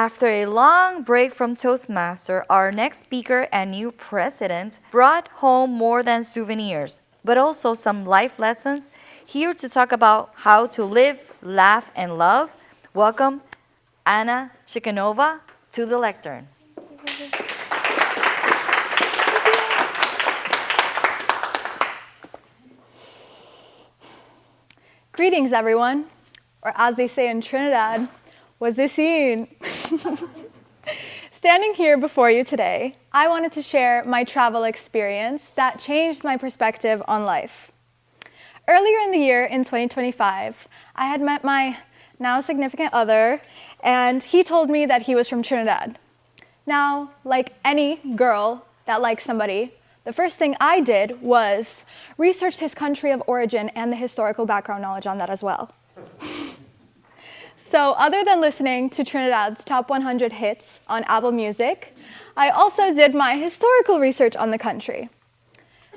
After a long break from Toastmaster, our next speaker and new president brought home more than souvenirs, but also some life lessons. Here to talk about how to live, laugh, and love, welcome Anna Shikhimova to the lectern. Greetings, everyone, or as they say in Trinidad, was this scene? Standing here before you today, I wanted to share my travel experience that changed my perspective on life. Earlier in the year, in 2025, I had met my now significant other, and he told me that he was from Trinidad. Now, like any girl that likes somebody, the first thing I did was research his country of origin and the historical background knowledge on that as well. So other than listening to Trinidad's top 100 hits on Apple Music, I also did my historical research on the country.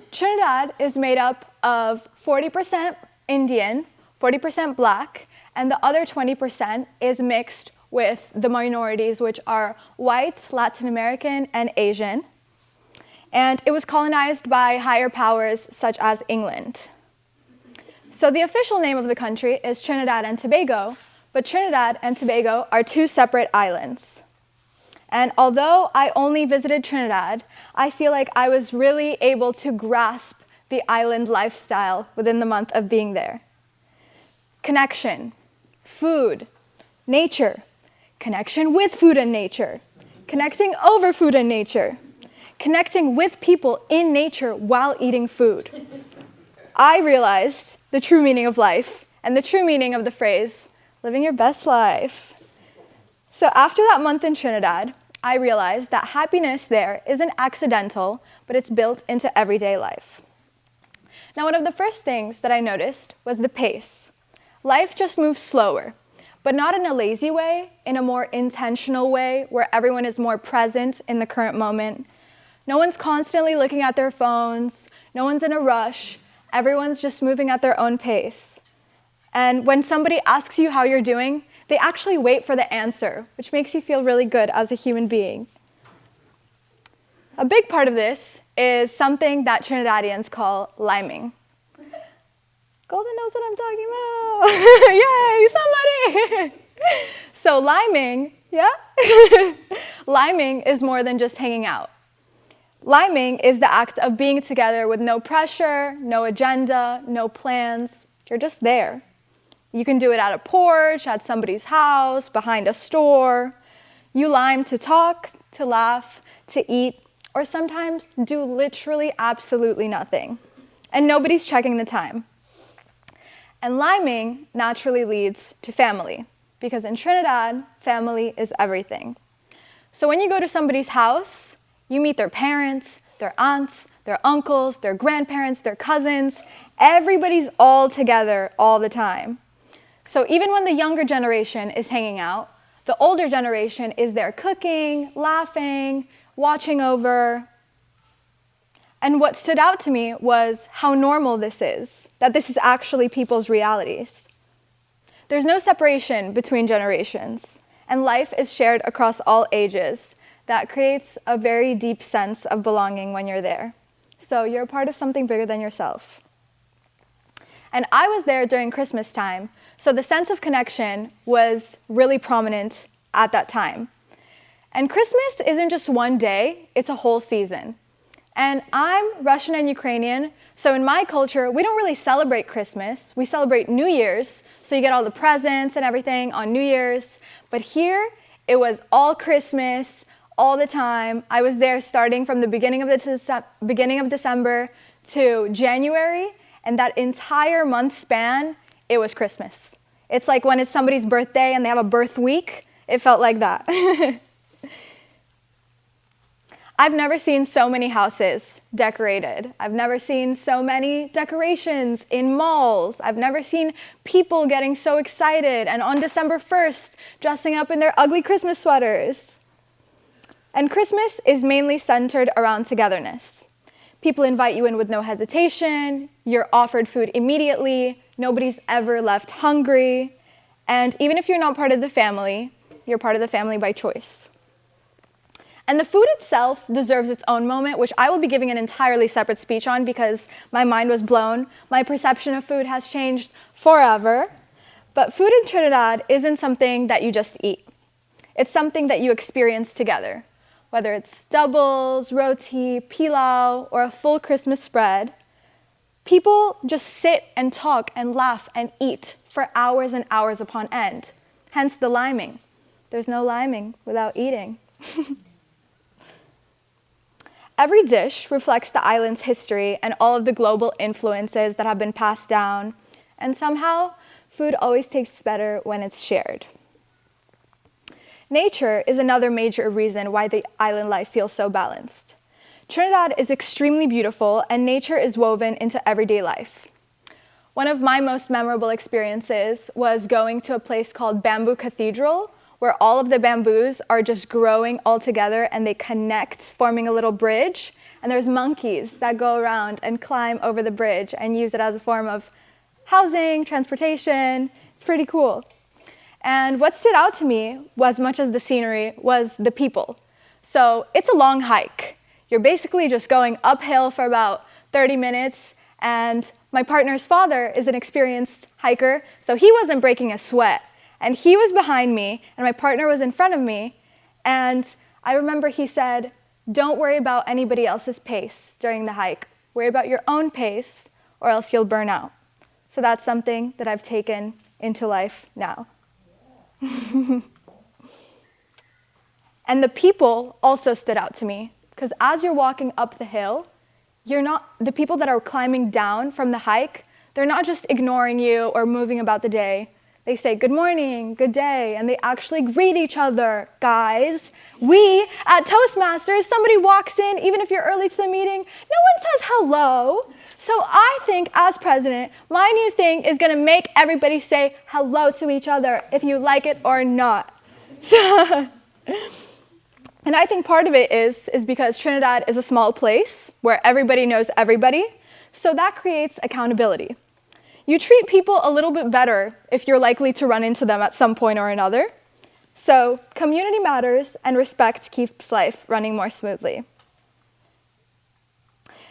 Trinidad is made up of 40% Indian, 40% Black, and the other 20% is mixed with the minorities, which are white, Latin American, and Asian. And it was colonized by higher powers such as England. So the official name of the country is Trinidad and Tobago, but Trinidad and Tobago are two separate islands. And although I only visited Trinidad, I feel like I was really able to grasp the island lifestyle within the month of being there. Connection, food, nature, connection with food and nature, connecting over food and nature, connecting with people in nature while eating food. I realized the true meaning of life and the true meaning of the phrase, living your best life. So after that month in Trinidad, I realized that happiness there isn't accidental, but it's built into everyday life. Now, one of the first things that I noticed was the pace. Life just moves slower, but not in a lazy way, in a more intentional way where everyone is more present in the current moment. No one's constantly looking at their phones, no one's in a rush, everyone's just moving at their own pace. And when somebody asks you how you're doing, they actually wait for the answer, which makes you feel really good as a human being. A big part of this is something that Trinidadians call liming. Golden knows what I'm talking about. Yay, somebody! So liming, yeah? Liming is more than just hanging out. Liming is the act of being together with no pressure, no agenda, no plans. You're just there. You can do it at a porch, at somebody's house, behind a store. You lime to talk, to laugh, to eat, or sometimes do literally absolutely nothing. And nobody's checking the time. And liming naturally leads to family, because in Trinidad, family is everything. So when you go to somebody's house, you meet their parents, their aunts, their uncles, their grandparents, their cousins. Everybody's all together all the time. So even when the younger generation is hanging out, the older generation is there cooking, laughing, watching over. And what stood out to me was how normal this is, that this is actually people's realities. There's no separation between generations, and life is shared across all ages. That creates a very deep sense of belonging when you're there. So you're a part of something bigger than yourself. And I was there during Christmas time, so the sense of connection was really prominent at that time. And Christmas isn't just one day, it's a whole season. And I'm Russian and Ukrainian, so in my culture, we don't really celebrate Christmas. We celebrate New Year's, so you get all the presents and everything on New Year's. But here, it was all Christmas, all the time. I was there starting from the beginning of December to January, and that entire month span, it was Christmas. It's like when it's somebody's birthday and they have a birth week, it felt like that. I've never seen so many houses decorated. I've never seen so many decorations in malls. I've never seen people getting so excited and on December 1st dressing up in their ugly Christmas sweaters. And Christmas is mainly centered around togetherness. People invite you in with no hesitation, you're offered food immediately, nobody's ever left hungry, and even if you're not part of the family, you're part of the family by choice. And the food itself deserves its own moment, which I will be giving an entirely separate speech on because my mind was blown. My perception of food has changed forever. But food in Trinidad isn't something that you just eat. It's something that you experience together, whether it's doubles, roti, pilau, or a full Christmas spread. People just sit and talk and laugh and eat for hours and hours upon end, hence the liming. There's no liming without eating. Every dish reflects the island's history and all of the global influences that have been passed down, and somehow, food always tastes better when it's shared. Nature is another major reason why the island life feels so balanced. Trinidad is extremely beautiful, and nature is woven into everyday life. One of my most memorable experiences was going to a place called Bamboo Cathedral, where all of the bamboos are just growing all together and they connect, forming a little bridge. And there's monkeys that go around and climb over the bridge and use it as a form of housing, transportation. It's pretty cool. And what stood out to me, as much as the scenery, was the people. So it's a long hike. You're basically just going uphill for about 30 minutes, and my partner's father is an experienced hiker, so he wasn't breaking a sweat. And he was behind me, and my partner was in front of me, and I remember he said, "Don't worry about anybody else's pace during the hike. Worry about your own pace, or else you'll burn out." So that's something that I've taken into life now. And the people also stood out to me, because as you're walking up the hill, the people that are climbing down from the hike, they're not just ignoring you or moving about the day. They say, "Good morning, good day," and they actually greet each other. Guys, we at Toastmasters, somebody walks in, even if you're early to the meeting, no one says hello. So I think as president, my new thing is gonna make everybody say hello to each other, if you like it or not. And I think part of it is because Trinidad is a small place where everybody knows everybody, so that creates accountability. You treat people a little bit better if you're likely to run into them at some point or another. So community matters, and respect keeps life running more smoothly.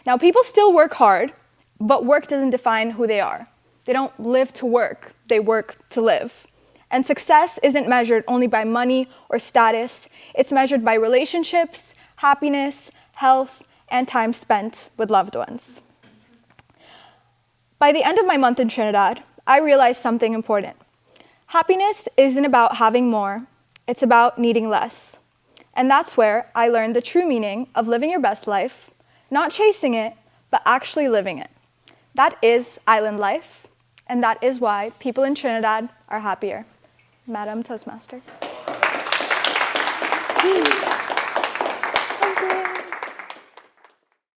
Now, people still work hard, but work doesn't define who they are. They don't live to work, they work to live. And success isn't measured only by money or status, it's measured by relationships, happiness, health, and time spent with loved ones. By the end of my month in Trinidad, I realized something important. Happiness isn't about having more, it's about needing less. And that's where I learned the true meaning of living your best life, not chasing it, but actually living it. That is island life, and that is why people in Trinidad are happier. Madam Toastmaster.